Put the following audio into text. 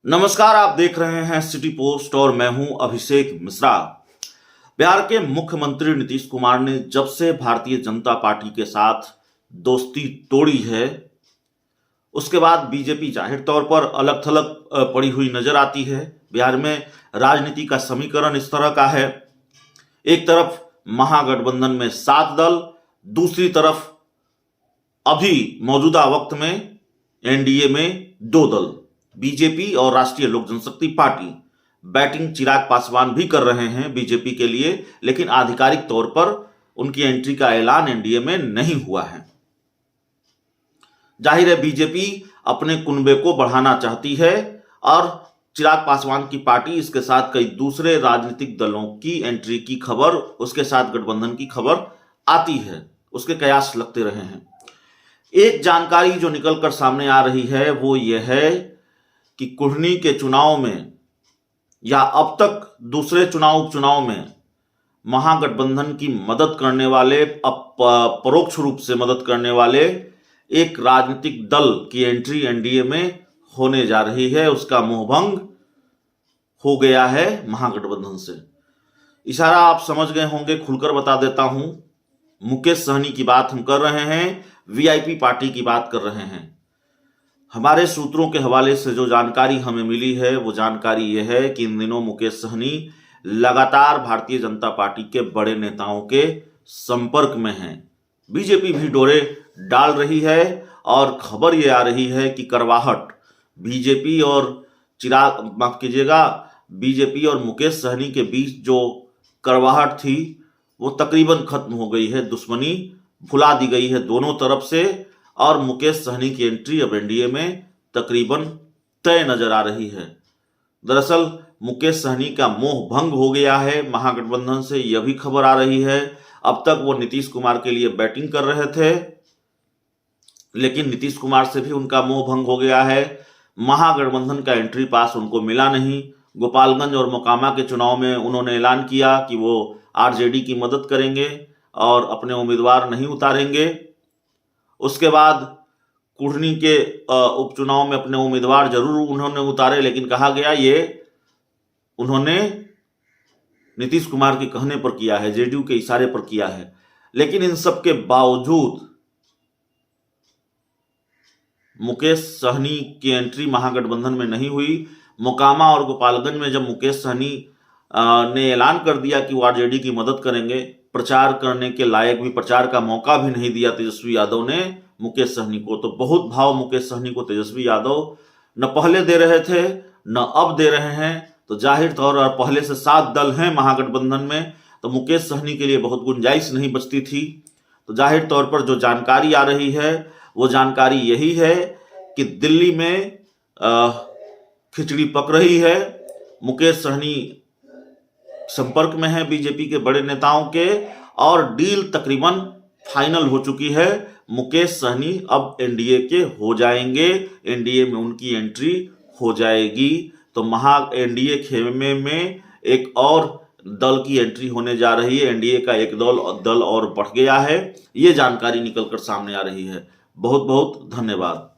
नमस्कार, आप देख रहे हैं सिटी पोस्ट और मैं हूं अभिषेक मिश्रा। बिहार के मुख्यमंत्री नीतीश कुमार ने जब से भारतीय जनता पार्टी के साथ दोस्ती तोड़ी है, उसके बाद बीजेपी जाहिर तौर पर अलग थलग पड़ी हुई नजर आती है। बिहार में राजनीति का समीकरण इस तरह का है, एक तरफ महागठबंधन में 7 दल, दूसरी तरफ अभी मौजूदा वक्त में एनडीए में 2 दल, बीजेपी और राष्ट्रीय लोक जनशक्ति पार्टी। बैटिंग चिराग पासवान भी कर रहे हैं बीजेपी के लिए, लेकिन आधिकारिक तौर पर उनकी एंट्री का ऐलान एनडीए में नहीं हुआ है। जाहिर है बीजेपी अपने कुनबे को बढ़ाना चाहती है और चिराग पासवान की पार्टी, इसके साथ कई दूसरे राजनीतिक दलों की एंट्री की खबर, उसके साथ गठबंधन की खबर आती है, उसके कयास लगते रहे हैं। एक जानकारी जो निकलकर सामने आ रही है वो ये है कि कुढ़नी के चुनाव में या अब तक दूसरे उपचुनाव में महागठबंधन की मदद करने वाले, परोक्ष रूप से मदद करने वाले एक राजनीतिक दल की एंट्री एनडीए में होने जा रही है। उसका मोहभंग हो गया है महागठबंधन से। इशारा आप समझ गए होंगे, खुलकर बता देता हूं। मुकेश सहनी की बात हम कर रहे हैं, वीआईपी पार्टी की बात कर रहे हैं। हमारे सूत्रों के हवाले से जो जानकारी हमें मिली है वो जानकारी यह है कि इन दिनों मुकेश सहनी लगातार भारतीय जनता पार्टी के बड़े नेताओं के संपर्क में हैं। बीजेपी भी डोरे डाल रही है और खबर ये आ रही है कि करवाहट बीजेपी और बीजेपी और मुकेश सहनी के बीच जो करवाहट थी वो तकरीबन खत्म हो गई है। दुश्मनी भुला दी गई है दोनों तरफ से और मुकेश सहनी की एंट्री अब एनडीए में तकरीबन तय नजर आ रही है। दरअसल मुकेश सहनी का मोह भंग हो गया है महागठबंधन से, यह भी खबर आ रही है। अब तक वो नीतीश कुमार के लिए बैटिंग कर रहे थे, लेकिन नीतीश कुमार से भी उनका मोह भंग हो गया है। महागठबंधन का एंट्री पास उनको मिला नहीं। गोपालगंज और मोकामा के चुनाव में उन्होंने ऐलान किया कि वो आरजेडी की मदद करेंगे और अपने उम्मीदवार नहीं उतारेंगे। उसके बाद कुढ़नी के उपचुनाव में अपने उम्मीदवार जरूर उन्होंने उतारे, लेकिन कहा गया ये उन्होंने नीतीश कुमार के कहने पर किया है, जेडीयू के इशारे पर किया है। लेकिन इन सब के बावजूद मुकेश सहनी की एंट्री महागठबंधन में नहीं हुई। मोकामा और गोपालगंज में जब मुकेश सहनी ने ऐलान कर दिया कि वो आरजेडी की मदद करेंगे, प्रचार करने के लायक भी, प्रचार का मौका भी नहीं दिया तेजस्वी यादव ने मुकेश सहनी को। तो बहुत भाव मुकेश सहनी को तेजस्वी यादव न पहले दे रहे थे न अब दे रहे हैं। तो जाहिर तौर पर पहले से 7 दल हैं महागठबंधन में, तो मुकेश सहनी के लिए बहुत गुंजाइश नहीं बचती थी। तो जाहिर तौर पर जो जानकारी आ रही है वो जानकारी यही है कि दिल्ली में खिचड़ी पक रही है। मुकेश सहनी संपर्क में है बीजेपी के बड़े नेताओं के और डील तकरीबन फाइनल हो चुकी है। मुकेश सहनी अब एनडीए के हो जाएंगे, एनडीए में उनकी एंट्री हो जाएगी। तो एनडीए खेमे में एक और दल की एंट्री होने जा रही है। एनडीए का एक दल और बढ़ गया है, ये जानकारी निकलकर सामने आ रही है। बहुत बहुत धन्यवाद।